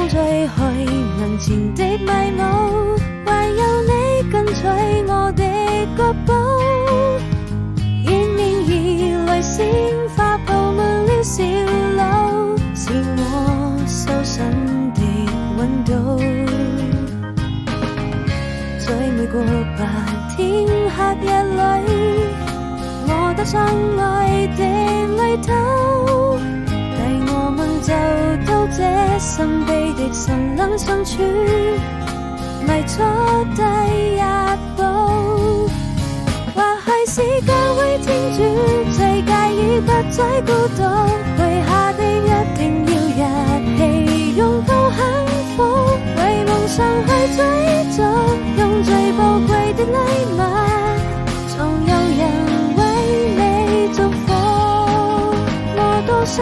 風吹去門前的迷霧，唯有你跟隨我的腳步，迎面而來鮮花佈滿了小路，是我修身的溫度。在每個白天黑夜裏，我踏上愛的旅途，帶我們走到這神秘的森林深處，邁出第一步。或許是教會天主最介意不再孤獨，許下的一定要一起擁抱幸福，為夢想去追逐，用最寶貴的禮物，總有人為你祝福。我多想